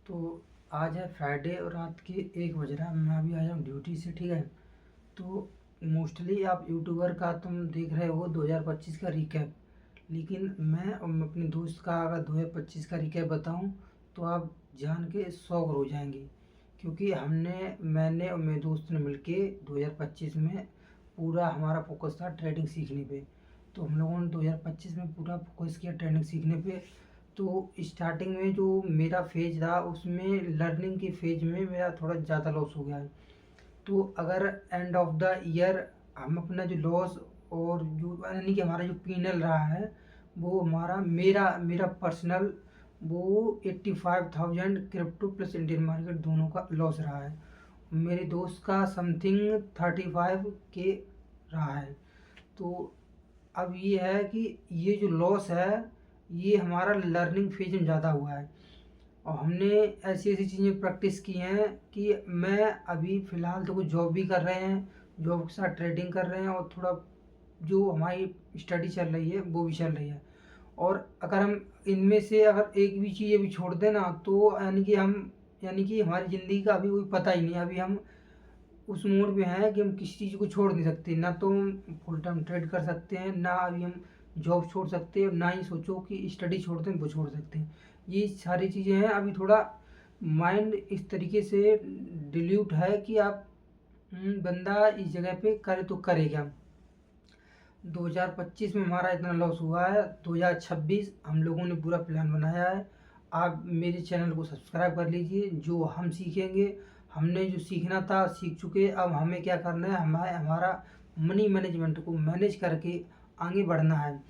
तो आज है फ्राइडे और रात के 1 बज रहा है। मैं अभी आया हूँ ड्यूटी से, ठीक है। तो मोस्टली आप यूट्यूबर का तुम देख रहे हो 2025 का रिकैप, लेकिन मैं अपने दोस्त का अगर 2025 का रिकैप बताऊं तो आप जान के शॉक हो जाएंगे। क्योंकि मैंने और मेरे दोस्त ने मिलके 2025 में पूरा हमारा फोकस था ट्रेडिंग सीखने पे। तो हम लोगों ने 2025 में पूरा फोकस किया ट्रेडिंग सीखने पे। तो स्टार्टिंग में जो मेरा फेज था उसमें लर्निंग के फेज में मेरा थोड़ा ज़्यादा लॉस हो गया है। तो अगर एंड ऑफ द ईयर हम अपना जो लॉस और जो यानी कि हमारा जो पीनल रहा है वो हमारा मेरा मेरा पर्सनल वो 85,000 क्रिप्टो प्लस इंडियन मार्केट दोनों का लॉस रहा है। मेरे दोस्त का समथिंग 35 के रहा है। तो अब ये है कि ये जो लॉस है ये हमारा लर्निंग फेज में ज़्यादा हुआ है। और हमने ऐसी ऐसी चीज़ें प्रैक्टिस की हैं कि मैं अभी फ़िलहाल तो कुछ जॉब भी कर रहे हैं, जॉब के साथ ट्रेडिंग कर रहे हैं और थोड़ा जो हमारी स्टडी चल रही है वो भी चल रही है। और अगर हम इनमें से अगर एक भी चीज़ अभी छोड़ दें ना तो यानी कि हमारी ज़िंदगी का अभी कोई पता ही नहीं। अभी हम उस मोड पे हैं कि हम किसी चीज़ को छोड़ नहीं सकते, ना तो हम फुल टाइम ट्रेड कर सकते हैं, ना अभी हम जॉब छोड़ सकते हैं, ना ही सोचो कि स्टडी छोड़ दें वो छोड़ सकते हैं। ये सारी चीज़ें हैं। अभी थोड़ा माइंड इस तरीके से डिल्यूट है कि आप बंदा इस जगह पे करे तो करे क्या। 2025 में हमारा इतना लॉस हुआ है। 2026 हम लोगों ने पूरा प्लान बनाया है। आप मेरे चैनल को सब्सक्राइब कर लीजिए। जो हम सीखेंगे, हमने जो सीखना था सीख चुके। अब हमें क्या करना है, हमारा मनी मैनेजमेंट को मैनेज करके आगे बढ़ना है।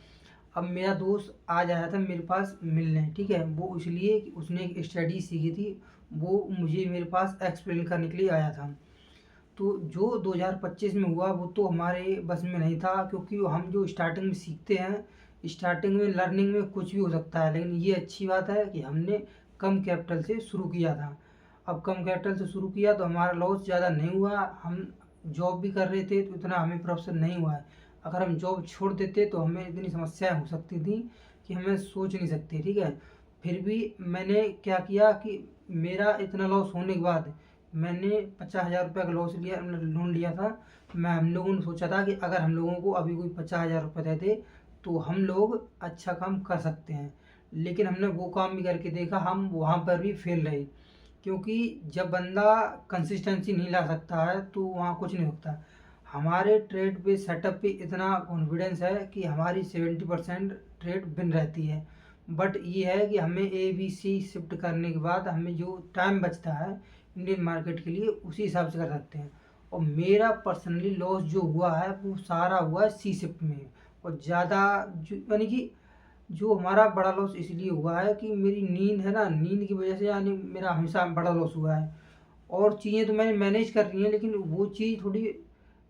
अब मेरा दोस्त आज आया था मेरे पास मिलने, ठीक है। वो इसलिए कि उसने एक स्टडी सीखी थी, वो मुझे मेरे पास एक्सप्लेन करने के लिए आया था। तो जो 2025 में हुआ वो तो हमारे बस में नहीं था, क्योंकि हम जो स्टार्टिंग में सीखते हैं, स्टार्टिंग में लर्निंग में कुछ भी हो सकता है। लेकिन ये अच्छी बात है कि हमने कम कैपिटल से शुरू किया था। अब कम कैपिटल से शुरू किया तो हमारा लॉस ज़्यादा नहीं हुआ। हम जॉब भी कर रहे थे तो इतना हमें प्रॉफिट नहीं हुआ है। अगर हम जॉब छोड़ देते तो हमें इतनी समस्याएं हो सकती थी कि हमें सोच नहीं सकते, ठीक है। फिर भी मैंने क्या किया कि मेरा इतना लॉस होने के बाद मैंने 50,000 रुपये का लोन लिया था। हम लोगों ने सोचा था कि अगर हम लोगों को अभी कोई 50,000 रुपये दे दे तो हम लोग अच्छा काम कर सकते हैं। लेकिन हमने वो काम भी करके देखा, हम वहाँ पर भी फेल रहे। क्योंकि जब बंदा कंसिस्टेंसी नहीं ला सकता है तो वहाँ कुछ नहीं होता। हमारे ट्रेड पे सेटअप पे इतना कॉन्फिडेंस है कि हमारी 70% ट्रेड बिन रहती है। बट ये है कि हमें ABC शिफ्ट करने के बाद हमें जो टाइम बचता है इंडियन मार्केट के लिए उसी हिसाब से कर सकते हैं। और मेरा पर्सनली लॉस जो हुआ है वो सारा हुआ है C शिफ्ट में। और ज़्यादा जो यानी कि जो हमारा बड़ा लॉस इसलिए हुआ है कि मेरी नींद है ना, नींद की वजह से यानी मेरा हमेशा बड़ा लॉस हुआ है। और चीज़ें तो मैंने मैनेज कर ली हैं, लेकिन वो चीज़ थोड़ी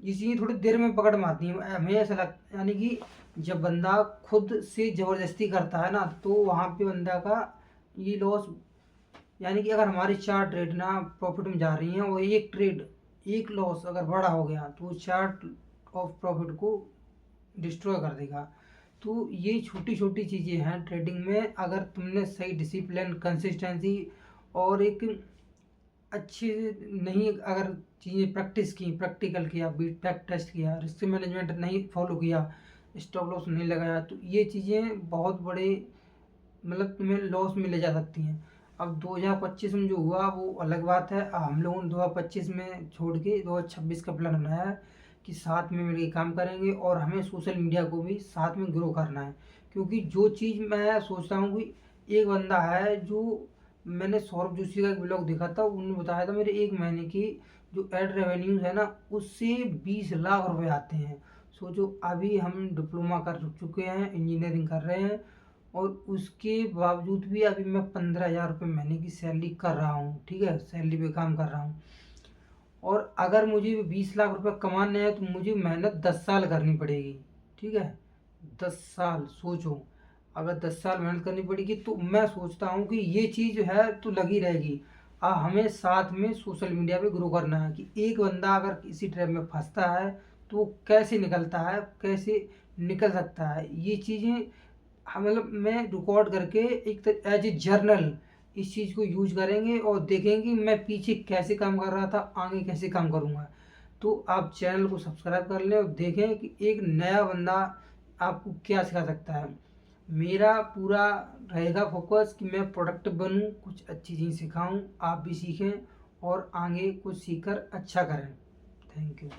ये चीज़ें थोड़ी देर में पकड़ में आती हैं। हमें ऐसा लगता यानी कि जब बंदा खुद से ज़बरदस्ती करता है ना तो वहाँ पे बंदा का ये लॉस, यानी कि अगर हमारी 4 ट्रेड ना प्रॉफिट में जा रही हैं और एक ट्रेड एक लॉस अगर बड़ा हो गया तो वो 4 ऑफ प्रॉफिट को डिस्ट्रॉय कर देगा। तो ये छोटी छोटी चीज़ें हैं ट्रेडिंग में। अगर तुमने सही डिसिप्लिन, कंसिस्टेंसी और एक अच्छी नहीं अगर चीज़ें प्रैक्टिस की, प्रैक्टिकल किया, बीट बैक टेस्ट किया, रिस्क मैनेजमेंट नहीं फॉलो किया, स्टॉप लॉस नहीं लगाया, तो ये चीज़ें बहुत बड़े मतलब तुम्हें लॉस में ले जा सकती हैं। अब 2025 में जो हुआ वो अलग बात है। हम लोगों ने 2025 में छोड़ के 2026 का प्लान बनाया है कि साथ में मिलकर काम करेंगे और हमें सोशल मीडिया को भी साथ में ग्रो करना है। क्योंकि जो चीज़ मैं सोचता हूँ कि एक बंदा है जो मैंने सौरभ जोशी का एक ब्लॉग देखा था, उन्होंने बताया था मेरे 1 महीने की जो एड रेवेन्यूज है ना उससे 20 लाख रुपए आते हैं। सोचो अभी हम डिप्लोमा कर चुके हैं, इंजीनियरिंग कर रहे हैं और उसके बावजूद भी अभी मैं 15,000 रुपये महीने की सैलरी कर रहा हूँ, ठीक है, सैलरी पे काम कर रहा हूँ। और अगर मुझे 20 लाख रुपए कमाने हैं तो मुझे मेहनत 10 साल करनी पड़ेगी, ठीक है। 10 साल सोचो, अगर 10 साल मेहनत करनी पड़ेगी तो मैं सोचता हूँ कि ये चीज़ जो है तो लगी रहेगी। हमें साथ में सोशल मीडिया पे ग्रो करना है कि एक बंदा अगर किसी ट्रैप में फंसता है तो वो कैसे निकलता है, कैसे निकल सकता है, ये चीज़ें हम मतलब मैं रिकॉर्ड करके एक एज ए जर्नल इस चीज़ को यूज करेंगे और देखेंगे मैं पीछे कैसे काम कर रहा था, आगे कैसे काम करूँगा। तो आप चैनल को सब्सक्राइब कर लें और देखें कि एक नया बंदा आपको क्या सिखा सकता है। मेरा पूरा रहेगा फोकस कि मैं प्रोडक्टिव बनूं, कुछ अच्छी चीज़ सिखाऊं, आप भी सीखें और आगे कुछ सीखकर अच्छा करें। Thank you.